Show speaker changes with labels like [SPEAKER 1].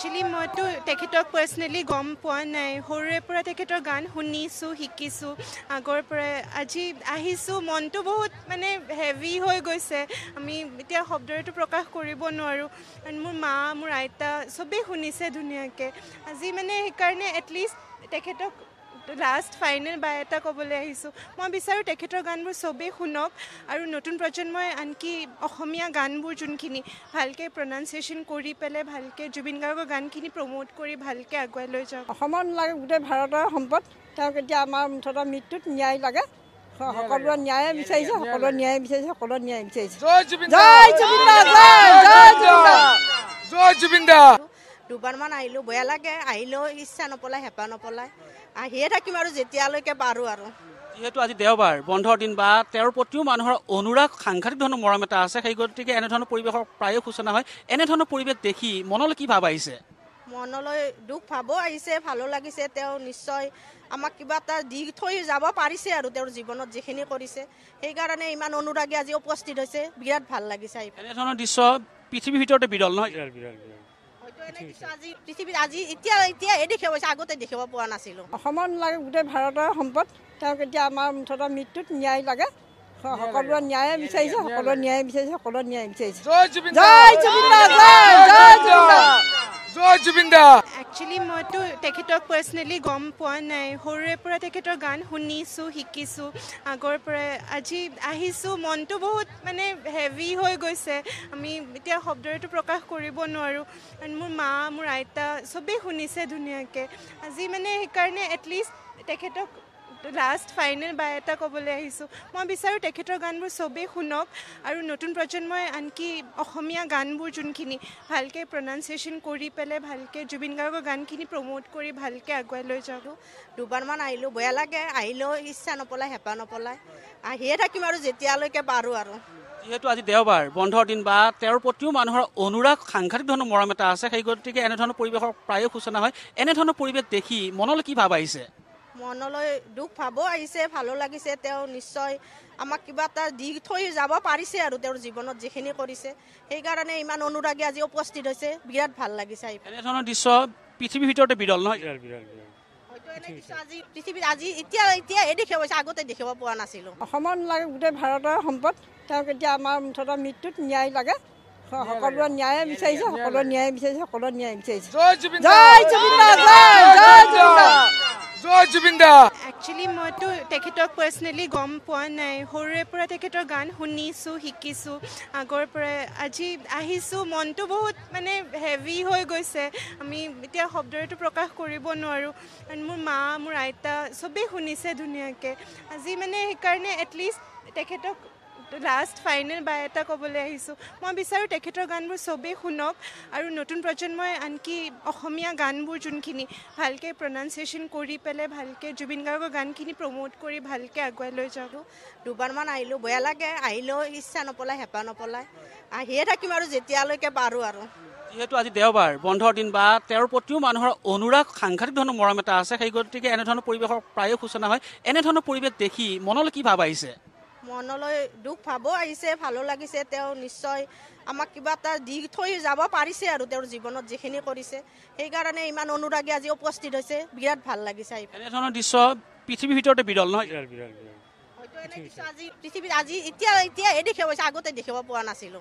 [SPEAKER 1] actually মইতো তেখেতক personally গম পোৱা নাই সৰুৰে পৰা তেখেতৰ গান শুনিছোঁ শিকিছোঁ আগৰ পৰাই আজি আহিছোঁ মনটো বহুত মানে হেভি হৈ গৈছে আমি এতিয়া শব্দৰেতো প্ৰকাশ কৰিব নোৱাৰোঁ আৰু মোৰ মা মোৰ আইতা চবেই শুনিছে ধুনীয়াকৈ আজি মানে সেইকাৰণে এটলিষ্ট তেখেতক লাষ্ট ফাইনেল বাই এটা ক'বলৈ আহিছোঁ মই বিচাৰোঁ তেখেতৰ গানবোৰ চবেই শুনক আৰু নতুন প্ৰজন্মই আনকি অসমীয়া গানবোৰ যোনখিনি ভালকৈ প্ৰনাউন্সিয়েশ্যন কৰি পেলাই ভালকৈ জুবিন গাৰ্গৰ গানখিনি প্ৰমোট কৰি ভালকৈ আগুৱাই লৈ যাওক
[SPEAKER 2] অসমৰ নালাগে গোটেই ভাৰতৰ সম্পদ তেওঁক এতিয়া আমাৰ মুঠতে মৃত্যুত ন্যায় লাগে সকলোৱে ন্যায় বিচাৰিছে সকলোৱে ন্যায় বিচাৰিছে সকলোৱে ন্যায় বিচাৰিছে
[SPEAKER 3] জয় জুবিন জয় জুবিন দা
[SPEAKER 4] দুবাৰমান আহিলোঁ বেয়া লাগে আহিলেও ইচ্ছা নপলায় হেঁপাহ নপলায় আহিয়ে থাকিম আৰু যেতিয়ালৈকে পাৰোঁ আৰু
[SPEAKER 5] যিহেতু আজি দেওবাৰ বন্ধৰ দিন বা তেওঁৰ প্ৰতিও মানুহৰ অনুৰাগ সাংঘাতিক ধৰণৰ মৰম এটা আছে সেই গতিকে এনেধৰণৰ পৰিৱেশৰ প্ৰায়ে সূচনা হয় এনেধৰণৰ পৰিৱেশ দেখি মনলৈ কি ভাৱ আহিছে
[SPEAKER 4] মনলৈ দুখ ভাবো আহিছে ভালো লাগিছে তেওঁ নিশ্চয় আমাক কিবা এটা দি থৈ যাব পাৰিছে আৰু তেওঁৰ জীৱনত যিখিনি কৰিছে সেইকাৰণে ইমান অনুৰাগী আজি উপস্থিত হৈছে বিৰাট ভাল লাগিছে
[SPEAKER 5] এনেধৰণৰ দৃশ্য পৃথিৱীৰ ভিতৰতে বিৰল নহয়
[SPEAKER 4] পৃথিৱীত আজি এতিয়া দেখিব পাইছে আগতে দেখিব পোৱা নাছিলোঁ
[SPEAKER 2] অসমৰ নালাগে গোটেই ভাৰতৰ সম্পদ তেওঁক এতিয়া আমাৰ মুঠতে মৃত্যুত ন্যায় লাগে সকলোৱে ন্যায় বিচাৰিছে সকলোৱে ন্যায় বিচাৰিছে সকলোৱে ন্যায় বিচাৰিছে
[SPEAKER 3] জয় জুবিন জয় জুবিন দা
[SPEAKER 1] একচুৱেলি মইতো তেখেতক পাৰ্চনেলি গম পোৱা নাই সৰুৰে পৰা তেখেতৰ গান শুনিছোঁ শিকিছোঁ আগৰ পৰাই আজি আহিছোঁ মনটো বহুত মানে হেভি হৈ গৈছে আমি এতিয়া শব্দৰেতো প্ৰকাশ কৰিব নোৱাৰোঁ আৰু মোৰ মা মোৰ আইতা চবেই শুনিছে ধুনীয়াকৈ আজি মানে সেইকাৰণে এটলিষ্ট তেখেতক লাষ্ট ফাইনেল বাই এটা ক'বলৈ আহিছোঁ মই বিচাৰোঁ তেখেতৰ গানবোৰ চবেই শুনক আৰু নতুন প্ৰজন্মই আনকি অসমীয়া গানবোৰ যোনখিনি ভালকৈ প্ৰনাউন্সিয়েশ্যন কৰি পেলাই ভালকৈ জুবিন গাৰ্গৰ গানখিনি প্ৰমোট কৰি ভালকৈ আগুৱাই লৈ যাওক
[SPEAKER 4] দুবাৰমান আহিলোঁ বেয়া লাগে আহিলেও ইচ্ছা নপলায় হেঁপাহ নপলায় আহিয়ে থাকিম আৰু যেতিয়ালৈকে পাৰোঁ আৰু
[SPEAKER 5] যিহেতু আজি দেওবাৰ বন্ধৰ দিন বা তেওঁৰ প্ৰতিও মানুহৰ অনুৰাগ সাংঘাতিক ধৰণৰ মৰম এটা আছে সেই গতিকে এনেধৰণৰ পৰিৱেশৰ প্ৰায়ে সূচনা হয় এনেধৰণৰ পৰিৱেশ দেখি মনলৈ কি ভাৱ আহিছে
[SPEAKER 4] মনলৈ দুখ ভাবো আহিছে ভালো লাগিছে তেওঁ নিশ্চয় আমাক কিবা এটা দি থৈ যাব পাৰিছে আৰু তেওঁৰ জীৱনত যিখিনি কৰিছে সেইকাৰণে ইমান অনুৰাগী আজি উপস্থিত হৈছে বিৰাট ভাল লাগিছে
[SPEAKER 5] এনেধৰণৰ দৃশ্য পৃথিৱীৰ ভিতৰতে বিৰল নহয়
[SPEAKER 4] পৃথিৱীত আজি এতিয়া দেখিব পাইছে আগতে দেখিব পোৱা নাছিলোঁ
[SPEAKER 2] অসমৰ নালাগে গোটেই ভাৰতৰ সম্পদ তেওঁক এতিয়া আমাৰ মুঠতে মৃত্যুত ন্যায় লাগে সকলোৱে ন্যায় বিচাৰিছে সকলোৱে ন্যায় বিচাৰিছে সকলোৱে ন্যায় বিচাৰিছে
[SPEAKER 3] জয় জুবিন জয় জুবিন দা
[SPEAKER 1] একচুৱেলি মইতো তেখেতক পাৰ্চনেলি গম পোৱা নাই সৰুৰে পৰা তেখেতৰ গান শুনিছোঁ শিকিছোঁ আগৰ পৰাই আজি আহিছোঁ মনটো বহুত মানে হেভি হৈ গৈছে আমি এতিয়া শব্দৰেতো প্ৰকাশ কৰিব নোৱাৰোঁ আৰু মোৰ মা মোৰ আইতা চবেই শুনিছে ধুনীয়াকৈ আজি মানে সেইকাৰণে এটলিষ্ট তেখেতক লাষ্ট ফাইনেল বাই এটা ক'বলৈ আহিছোঁ মই বিচাৰোঁ তেখেতৰ গানবোৰ চবেই শুনক আৰু নতুন প্ৰজন্মই আনকি অসমীয়া গানবোৰ যোনখিনি ভালকৈ প্ৰনাউন্সিয়েশ্যন কৰি পেলাই ভালকৈ জুবিন গাৰ্গৰ গানখিনি প্ৰমোট কৰি ভালকৈ আগুৱাই লৈ যাওক
[SPEAKER 4] দুবাৰমান আহিলোঁ বেয়া লাগে আহিলেও ইচ্ছা নপলায় হেঁপাহ নপলায় আহিয়ে থাকিম আৰু যেতিয়ালৈকে পাৰোঁ আৰু
[SPEAKER 5] যিহেতু আজি দেওবাৰ বন্ধৰ দিন বা তেওঁৰ প্ৰতিও মানুহৰ অনুৰাগ সাংঘাতিক ধৰণৰ মৰম এটা আছে সেই গতিকে এনেধৰণৰ পৰিৱেশৰ প্ৰায়ে সূচনা হয় এনেধৰণৰ পৰিৱেশ দেখি মনলৈ কি ভাৱ আহিছে
[SPEAKER 4] মনলৈ দুখ ভাবো আহিছে ভালো লাগিছে তেওঁ নিশ্চয় আমাক কিবা এটা দি থৈ যাব পাৰিছে আৰু তেওঁৰ জীৱনত যিখিনি কৰিছে সেইকাৰণে ইমান অনুৰাগী আজি উপস্থিত হৈছে বিৰাট ভাল লাগিছে
[SPEAKER 5] এনেধৰণৰ দৃশ্য পৃথিৱীৰ ভিতৰতে বিৰল নহয়
[SPEAKER 4] পৃথিৱীত আজি এতিয়া দেখিব পাইছে আগতে দেখিব পোৱা নাছিলোঁ